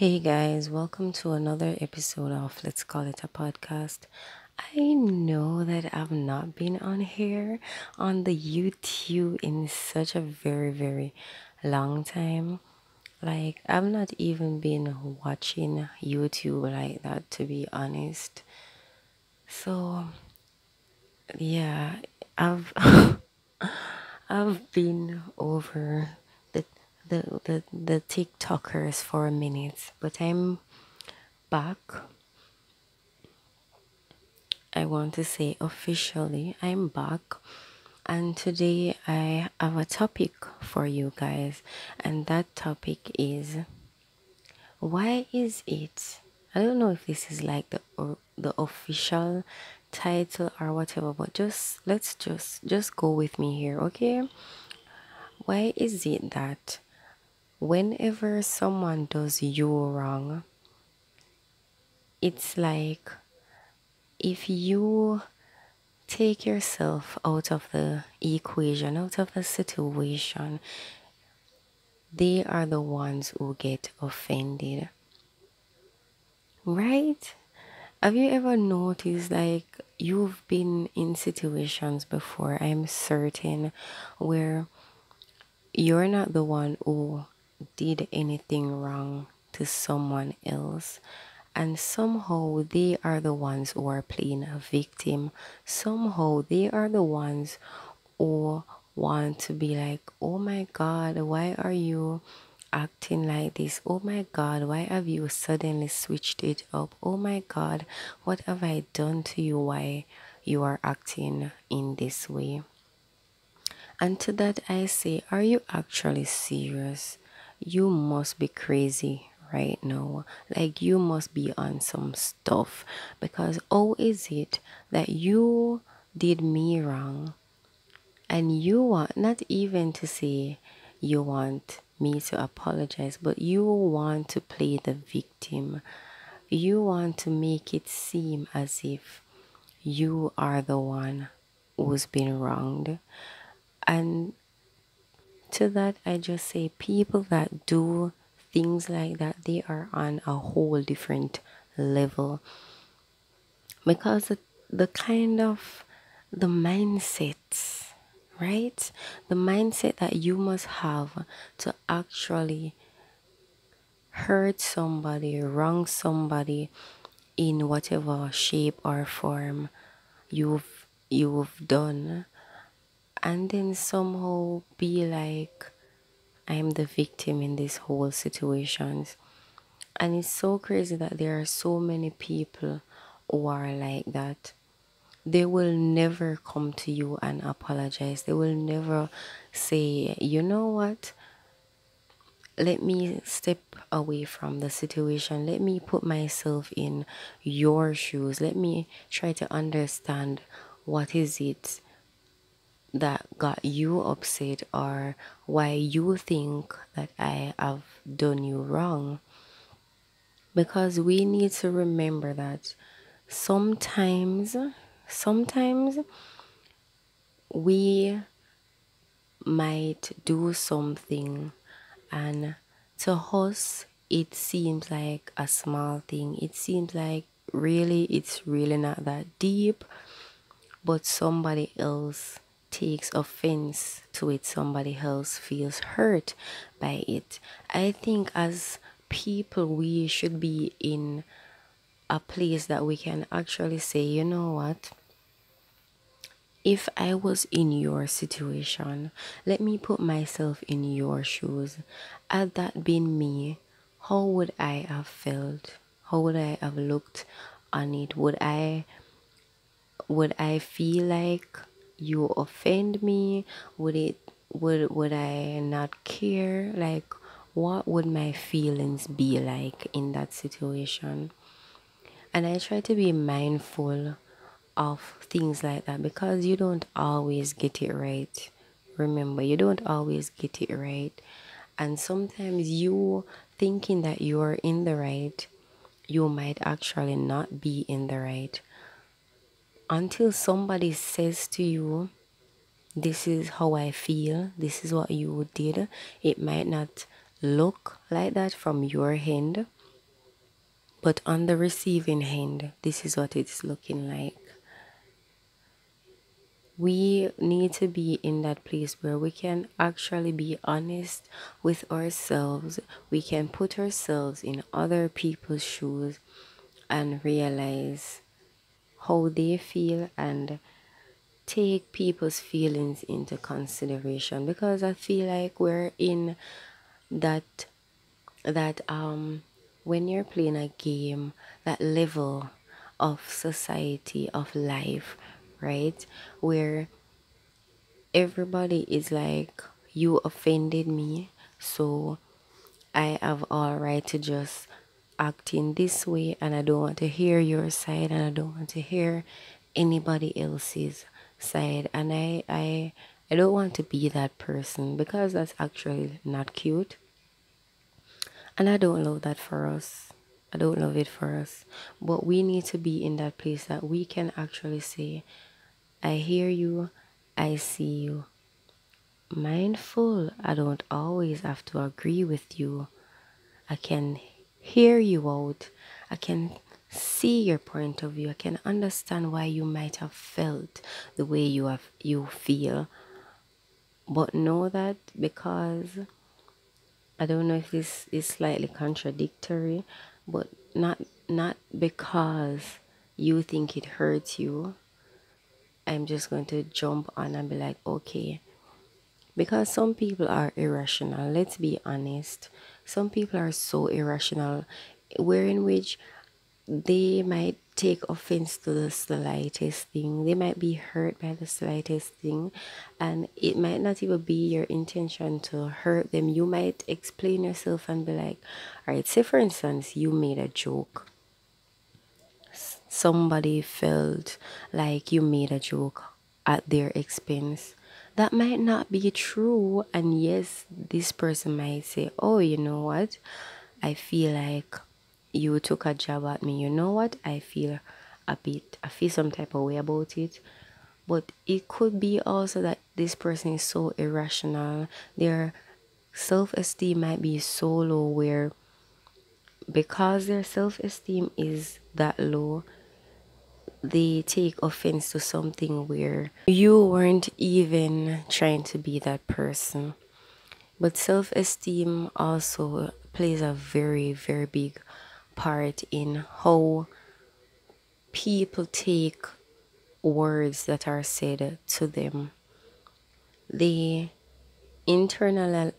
Hey guys, welcome to another episode of Let's Call It a Podcast. I know that I've not been on here on the YouTube in such a very long time. Like, I've not even been watching YouTube like that, to be honest. So, yeah, I've I've been over the the TikTokers for a minute, but I'm back. I want to say officially, I'm back, and today I have a topic for you guys, and that topic is why is it? I don't know if this is like the official title or whatever, but let's just go with me here, okay? Why is it that whenever someone does you wrong, it's like if you take yourself out of the equation, out of the situation, they are the ones who get offended. Right? Have you ever noticed like you've been in situations before, I'm certain, where you're not the one who did anything wrong to someone else, and somehow they are the ones who are playing a victim. Somehow they are the ones who want to be like, oh my god, why are you acting like this? Oh my god, why have you suddenly switched it up? Oh my god, what have I done to you? Why you are acting in this way? And to that I say, are you actually serious? You must be crazy right now. Like, you must be on some stuff. Because how is it that you did me wrong and you want not even to say you want me to apologize, but you want to play the victim? You want to make it seem as if you are the one who's been wronged. And to that, I just say people that do things like that, they are on a whole different level, because the kind of the mindset, right? The mindset that you must have to actually hurt somebody, wrong somebody in whatever shape or form you've done, and then somehow be like, I'm the victim in this whole situations. And it's so crazy that there are so many people who are like that. They will never come to you and apologize. They will never say, you know what? Let me step away from the situation. Let me put myself in your shoes. Let me try to understand what is it that got you upset, or why you think that I have done you wrong. Because we need to remember that sometimes we might do something, and to us it seems like a small thing. It seems like really it's really not that deep, but somebody else takes offense to it, somebody else feels hurt by it. I think as people we should be in a place that we can actually say, you know what, if I was in your situation, let me put myself in your shoes. Had that been me, how would I have felt? How would I have looked on it? Would I feel like you offend me? Would I not care? Like, what would my feelings be like in that situation? And I try to be mindful of things like that, because you don't always get it right. Remember, you don't always get it right. And sometimes you thinking that you're in the right, you might actually not be in the right until somebody says to you, this is how I feel, this is what you did. It might not look like that from your end, But on the receiving end, this is what it's looking like. We need to be in that place where we can actually be honest with ourselves. We can put ourselves in other people's shoes and realize how they feel and take people's feelings into consideration, because I feel like we're in that when you're playing a game, that level of society, of life, right, where everybody is like, you offended me, so I have all right to just act in this way, and I don't want to hear your side, and I don't want to hear anybody else's side. And I don't want to be that person, because that's actually not cute. And I don't love that for us. I don't love it for us. But we need to be in that place that we can actually say, I hear you, I see you. Mindful, I don't always have to agree with you. I can hear you out. I can see your point of view. I can understand why you might have felt the way you feel. But know that, because I don't know if this is slightly contradictory, but not because you think it hurts you, I'm just going to jump on and be like, okay. Because some people are irrational, let's be honest. Some people are so irrational, wherein which they might take offense to the slightest thing. They might be hurt by the slightest thing, and it might not even be your intention to hurt them. You might explain yourself and be like, all right, say for instance, you made a joke. Somebody felt like you made a joke at their expense. That might not be true, and yes, this person might say, oh, you know what? I feel like you took a jab at me. You know what? I feel some type of way about it. But it could be also that this person is so irrational. Their self-esteem might be so low, where because their self-esteem is that low, they take offense to something where you weren't even trying to be that person. But self-esteem also plays a very, very big part in how people take words that are said to them. They internalize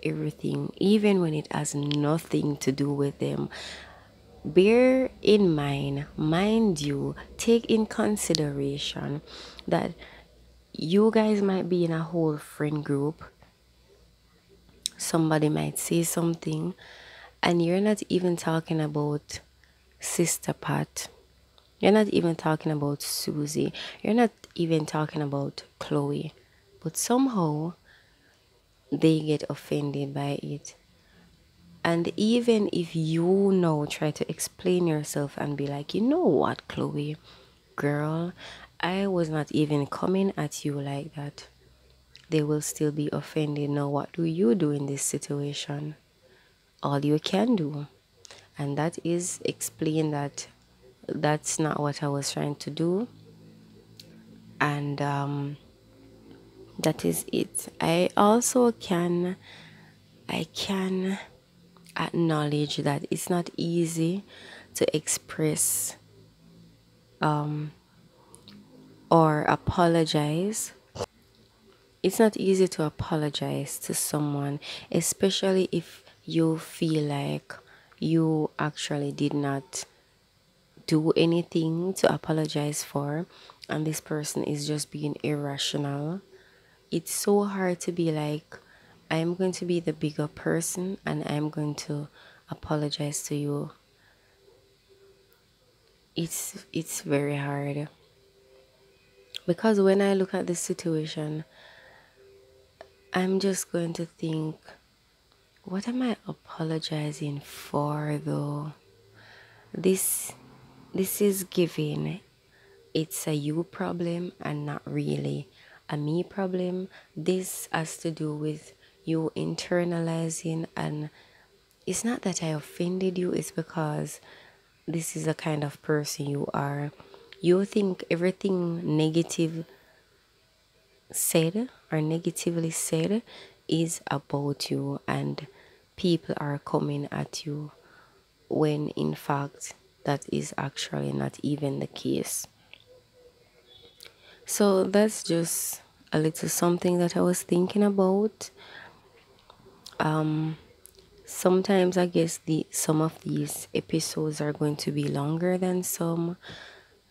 everything, even when it has nothing to do with them. Bear in mind, mind you, take in consideration that you guys might be in a whole friend group. Somebody might say something, and you're not even talking about Sister Pat. You're not even talking about Susie. You're not even talking about Chloe. But somehow they get offended by it. And even if you now try to explain yourself and be like, you know what, Chloe, girl, I was not even coming at you like that, they will still be offended. Now, what do you do in this situation? All you can do, and that is explain that that's not what I was trying to do, and that is it. I can acknowledge that it's not easy to express or apologize. It's not easy to apologize to someone, especially if you feel like you actually did not do anything to apologize for, and this person is just being irrational. It's so hard to be like, I'm going to be the bigger person and I'm going to apologize to you. It's very hard, because when I look at the situation, I'm just going to think, what am I apologizing for though? This this is giving it's a you problem and not really a me problem. This has to do with you internalizing and it's not that I offended you, it's because this is the kind of person you are. You think everything negative said or negatively said is about you, and people are coming at you, when in fact that is actually not even the case. So that's just a little something that I was thinking about. Sometimes I guess the some of these episodes are going to be longer than some.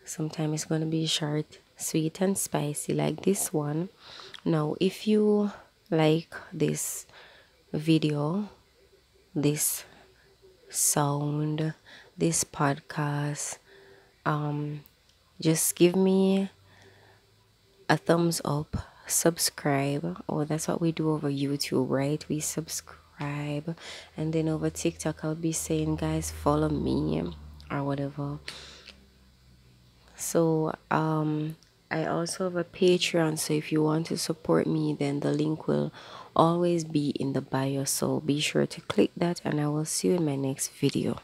Sometimes it's going to be short, sweet and spicy like this one. Now, if you like this video, this sound, this podcast, just give me a thumbs up, subscribe. Oh, that's what we do over YouTube, right? We subscribe, and then over TikTok, I'll be saying, guys, follow me or whatever. So, I also have a Patreon. So if you want to support me, then the link will always be in the bio. So be sure to click that, and I will see you in my next video.